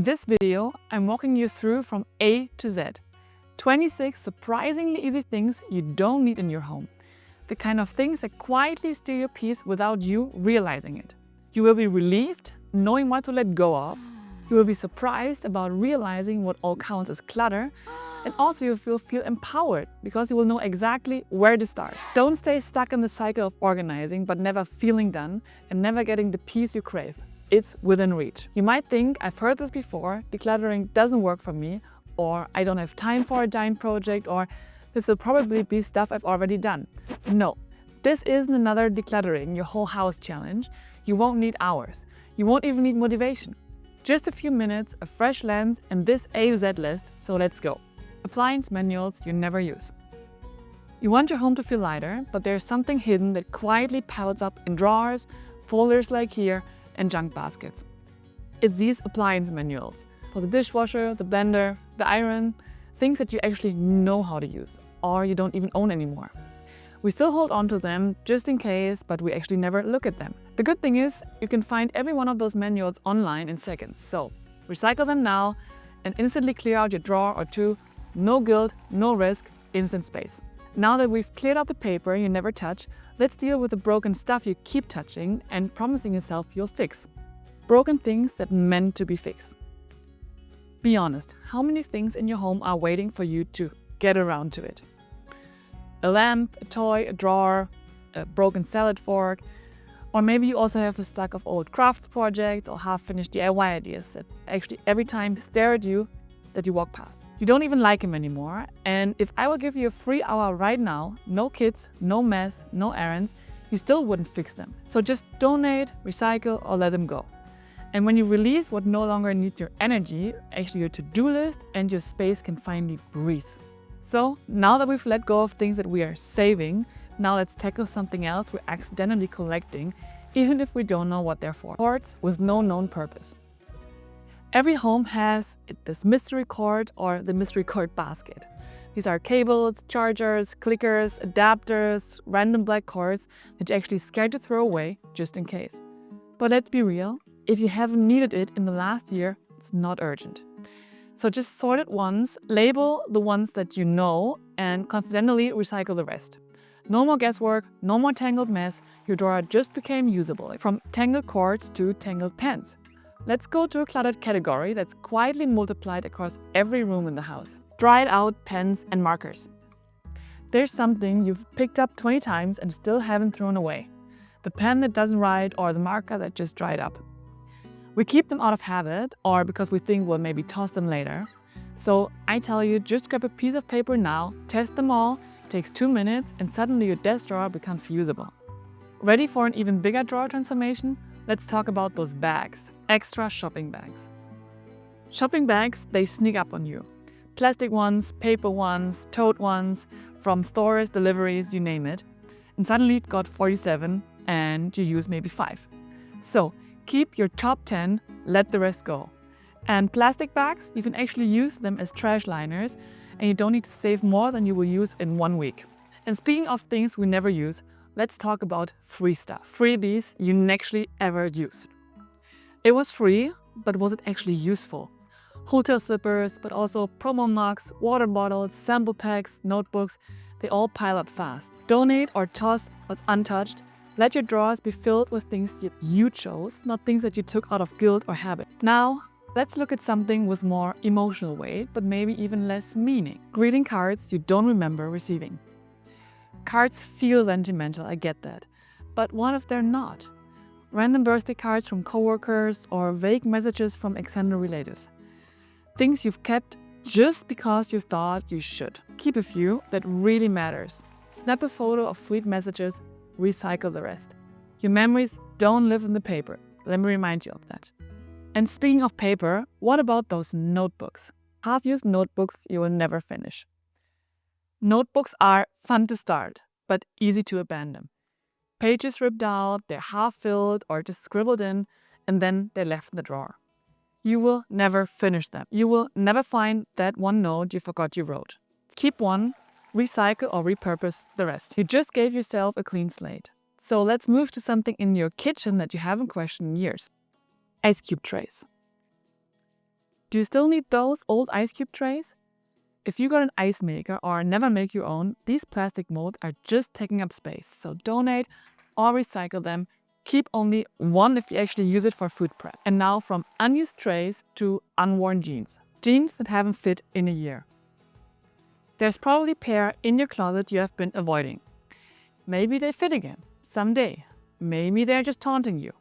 In this video, I'm walking you through from A to Z. 26 surprisingly easy things you don't need in your home. The kind of things that quietly steal your peace without you realizing it. You will be relieved knowing what to let go of. You will be surprised about realizing what all counts as clutter. And also you will feel empowered because you will know exactly where to start. Don't stay stuck in the cycle of organizing but never feeling done and never getting the peace you crave. It's within reach. You might think, I've heard this before, decluttering doesn't work for me, or I don't have time for a giant project, or this will probably be stuff I've already done. No, this isn't another decluttering your whole house challenge. You won't need hours. You won't even need motivation. Just a few minutes, a fresh lens, and this A to Z list, so let's go. Appliance manuals you never use. You want your home to feel lighter, but there's something hidden that quietly piles up in drawers, folders like here, and junk baskets. It's these appliance manuals for the dishwasher, the blender, the iron, things that you actually know how to use, or you don't even own anymore. We still hold on to them just in case, but we actually never look at them. The good thing is, you can find every one of those manuals online in seconds. So, recycle them now and instantly clear out your drawer or two. No guilt, no risk, instant space. Now that we've cleared out the paper you never touch, let's deal with the broken stuff you keep touching and promising yourself you'll fix. Broken things that meant to be fixed. Be honest, how many things in your home are waiting for you to get around to it? A lamp, a toy, a drawer, a broken salad fork, or maybe you also have a stack of old crafts projects or half-finished DIY ideas that actually every time stare at you that you walk past. You don't even like him anymore, and if I will give you a free hour right now, no kids, no mess, no errands, you still wouldn't fix them. So just donate, recycle, or let them go. And when you release what no longer needs your energy, actually your to-do list and your space can finally breathe. So now that we've let go of things that we are saving, now let's tackle something else we're accidentally collecting, even if we don't know what they're for. Cords with no known purpose. Every home has this mystery cord or the mystery cord basket. These are cables, chargers, clickers, adapters, random black cords that you're actually scared to throw away just in case. But let's be real, if you haven't needed it in the last year, it's not urgent. So just sort it once, label the ones that you know, and confidently recycle the rest. No more guesswork, no more tangled mess, your drawer just became usable, from tangled cords to tangled pens. Let's go to a cluttered category that's quietly multiplied across every room in the house. Dried out pens and markers. There's something you've picked up 20 times and still haven't thrown away. The pen that doesn't write or the marker that just dried up. We keep them out of habit or because we think we'll maybe toss them later. So I tell you, just grab a piece of paper now, test them all, takes 2 minutes, and suddenly your desk drawer becomes usable. Ready for an even bigger drawer transformation? Let's talk about those bags. Extra shopping bags. Shopping bags, they sneak up on you. Plastic ones, paper ones, tote ones, from stores, deliveries, you name it. And suddenly you've got 47 and you use maybe 5. So keep your top 10, let the rest go. And plastic bags, you can actually use them as trash liners and you don't need to save more than you will use in 1 week. And speaking of things we never use, let's talk about free stuff. Freebies you actually ever use. It was free, but was it actually useful? Hotel slippers, but also promo mugs, water bottles, sample packs, notebooks, they all pile up fast. Donate or toss what's untouched. Let your drawers be filled with things that you chose, not things that you took out of guilt or habit. Now, let's look at something with more emotional weight, but maybe even less meaning. Greeting cards you don't remember receiving. Cards feel sentimental, I get that. But what if they're not? Random birthday cards from coworkers or vague messages from extended relatives. Things you've kept just because you thought you should. Keep a few that really matters. Snap a photo of sweet messages, recycle the rest. Your memories don't live in the paper. Let me remind you of that. And speaking of paper, what about those notebooks? Half-used notebooks you will never finish. Notebooks are fun to start, but easy to abandon. Pages ripped out, they're half-filled or just scribbled in, and then they're left in the drawer. You will never finish them. You will never find that one note you forgot you wrote. Keep one, recycle or repurpose the rest. You just gave yourself a clean slate. So let's move to something in your kitchen that you haven't questioned in years. Ice cube trays. Do you still need those old ice cube trays? If you got an ice maker or never make your own, these plastic molds are just taking up space. So donate or recycle them. Keep only one if you actually use it for food prep. And now from unused trays to unworn jeans. Jeans that haven't fit in a year. There's probably a pair in your closet you have been avoiding. Maybe they fit again, someday. Maybe they're just taunting you.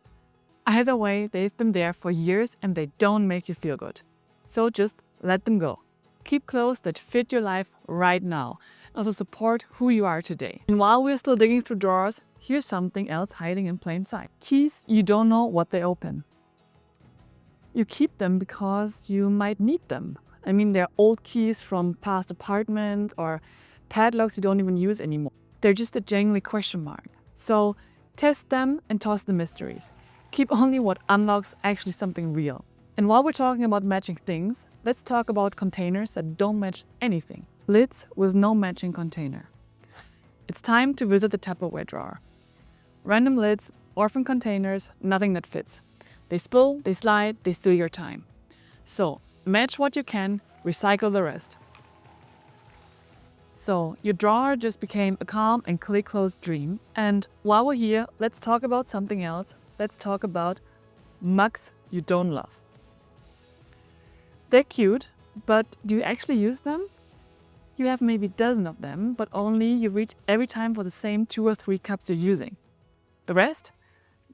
Either way, they've been there for years and they don't make you feel good. So just let them go. Keep clothes that fit your life right now. Also support who you are today. And while we're still digging through drawers, here's something else hiding in plain sight. Keys you don't know what they open. You keep them because you might need them. I mean, they're old keys from past apartments or padlocks you don't even use anymore. They're just a jangly question mark. So test them and toss the mysteries. Keep only what unlocks actually something real. And while we're talking about matching things, let's talk about containers that don't match anything. Lids with no matching container. It's time to visit the Tupperware drawer. Random lids, orphan containers, nothing that fits. They spill, they slide, they steal your time. So match what you can, recycle the rest. So your drawer just became a calm and click-closed dream. And while we're here, let's talk about something else. Let's talk about mugs you don't love. They're cute, but do you actually use them? You have maybe a dozen of them, but only you reach every time for the same 2 or 3 cups you're using. The rest?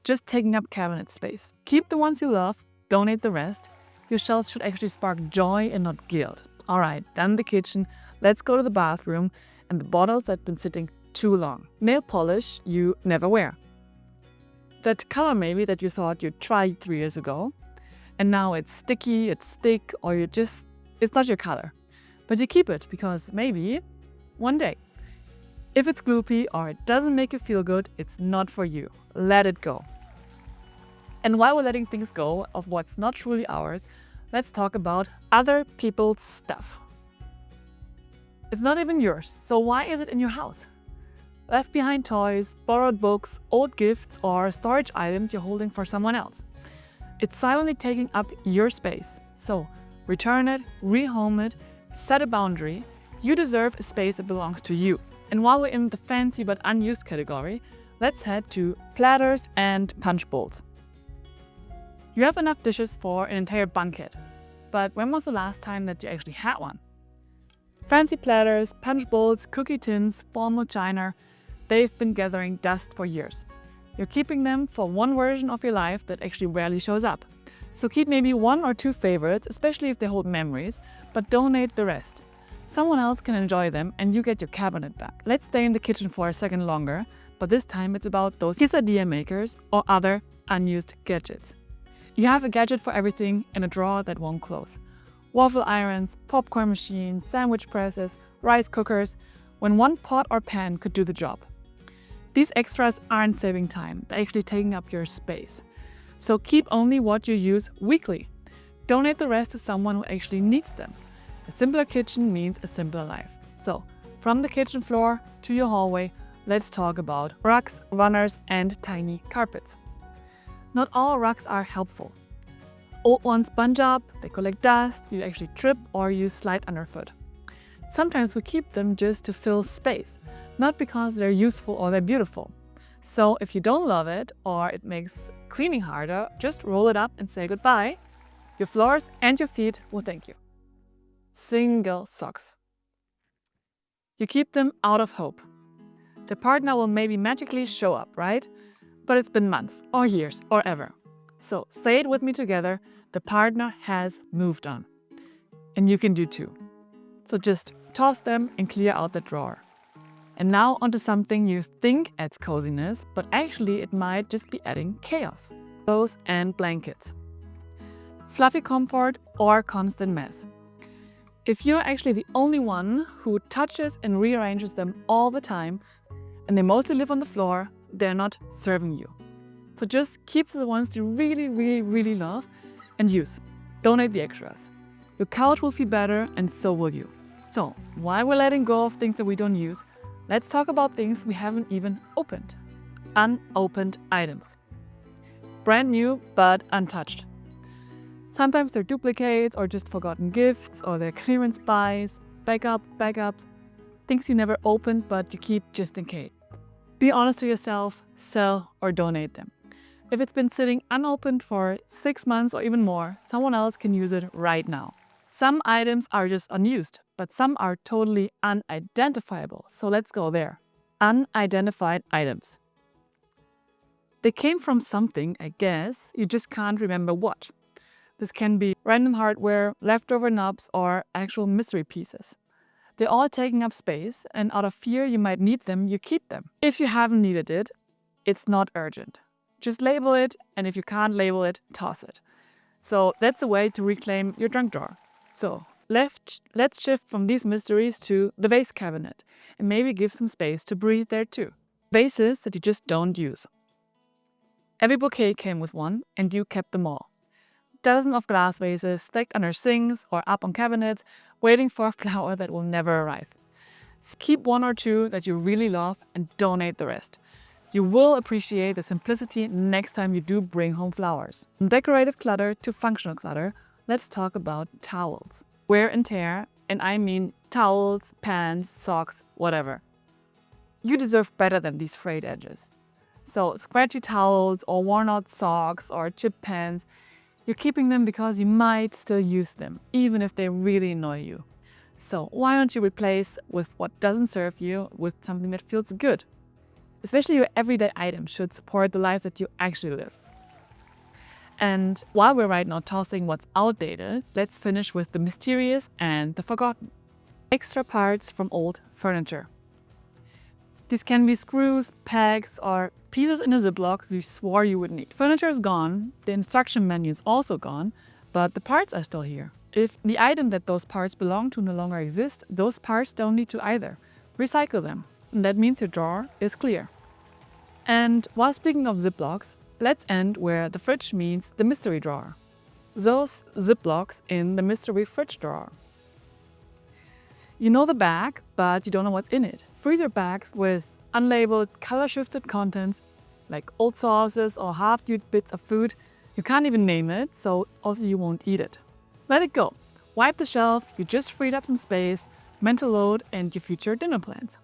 Just taking up cabinet space. Keep the ones you love, donate the rest. Your shelves should actually spark joy and not guilt. Alright, done the kitchen, let's go to the bathroom and the bottles that have been sitting too long. Nail polish you never wear. That color maybe that you thought you'd try 3 years ago, and now it's sticky, it's thick, or it's not your color. But you keep it because maybe one day. If it's gloopy or it doesn't make you feel good, it's not for you. Let it go. And while we're letting things go of what's not truly ours, let's talk about other people's stuff. It's not even yours, so why is it in your house? Left behind toys, borrowed books, old gifts, or storage items you're holding for someone else. It's silently taking up your space. So return it, rehome it, set a boundary. You deserve a space that belongs to you. And while we're in the fancy but unused category, let's head to platters and punch bowls. You have enough dishes for an entire banquet, but when was the last time that you actually had one? Fancy platters, punch bowls, cookie tins, formal china, they've been gathering dust for years. You're keeping them for one version of your life that actually rarely shows up. So keep maybe 1 or 2 favorites, especially if they hold memories, but donate the rest. Someone else can enjoy them and you get your cabinet back. Let's stay in the kitchen for a second longer, but this time it's about those quesadilla makers or other unused gadgets. You have a gadget for everything in a drawer that won't close. Waffle irons, popcorn machines, sandwich presses, rice cookers, when one pot or pan could do the job. These extras aren't saving time, they're actually taking up your space. So keep only what you use weekly. Donate the rest to someone who actually needs them. A simpler kitchen means a simpler life. So, from the kitchen floor to your hallway, let's talk about rugs, runners, and tiny carpets. Not all rugs are helpful. Old ones bunch up, they collect dust, you actually trip or you slide underfoot. Sometimes we keep them just to fill space, not because they're useful or they're beautiful. So if you don't love it or it makes cleaning harder, just roll it up and say goodbye. Your floors and your feet will thank you. Single socks. You keep them out of hope. The partner will maybe magically show up, right? But it's been months or years or ever. So say it with me together, the partner has moved on. And you can do too. So just toss them and clear out the drawer. And now onto something you think adds coziness, but actually it might just be adding chaos. Clothes and blankets. Fluffy comfort or constant mess. If you're actually the only one who touches and rearranges them all the time, and they mostly live on the floor, they're not serving you. So just keep the ones you really love and use. Donate the extras. Your couch will feel better and so will you. So while we're letting go of things that we don't use, let's talk about things we haven't even opened. Unopened items. Brand new but untouched. Sometimes they're duplicates or just forgotten gifts, or they're clearance buys, backups, things you never opened but you keep just in case. Be honest with yourself, sell or donate them. If it's been sitting unopened for 6 months or even more, someone else can use it right now. Some items are just unused, but some are totally unidentifiable. So let's go there. Unidentified items. They came from something, I guess, you just can't remember what. This can be random hardware, leftover knobs, or actual mystery pieces. They're all taking up space, and out of fear you might need them, you keep them. If you haven't needed it, it's not urgent. Just label it, and if you can't label it, toss it. So that's a way to reclaim your junk drawer. So let's shift from these mysteries to the vase cabinet, and maybe give some space to breathe there too. Vases that you just don't use. Every bouquet came with one, and you kept them all. Dozens of glass vases stacked under sinks or up on cabinets, waiting for a flower that will never arrive. Keep one or two that you really love and donate the rest. You will appreciate the simplicity next time you do bring home flowers. From decorative clutter to functional clutter, let's talk about towels. Wear and tear, and I mean towels, pants, socks, whatever. You deserve better than these frayed edges. So scratchy towels or worn out socks or chipped pants, you're keeping them because you might still use them, even if they really annoy you. So why don't you replace with what doesn't serve you with something that feels good? Especially your everyday items should support the life that you actually live. And while we're right now tossing what's outdated, let's finish with the mysterious and the forgotten. Extra parts from old furniture. These can be screws, pegs, or pieces in a Ziploc you swore you would need. Furniture is gone, the instruction manual is also gone, but the parts are still here. If the item that those parts belong to no longer exists, those parts don't need to either. Recycle them. And that means your drawer is clear. And while speaking of Ziplocs, let's end where the fridge meets the mystery drawer. Those Ziplocs in the mystery fridge drawer. You know the bag, but you don't know what's in it. Freezer bags with unlabeled, color-shifted contents, like old sauces or half-used bits of food. You can't even name it, so also you won't eat it. Let it go. Wipe the shelf, you just freed up some space, mental load, and your future dinner plans.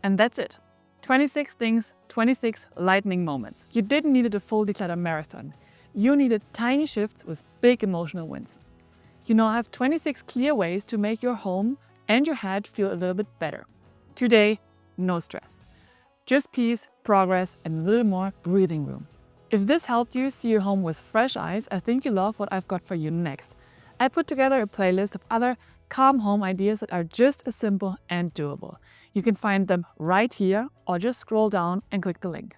And that's it. 26 things, 26 lightning moments. You didn't need a full declutter marathon. You needed tiny shifts with big emotional wins. You now have 26 clear ways to make your home and your head feel a little bit better. Today, no stress. Just peace, progress, and a little more breathing room. If this helped you see your home with fresh eyes, I think you love what I've got for you next. I put together a playlist of other calm home ideas that are just as simple and doable. You can find them right here or just scroll down and click the link.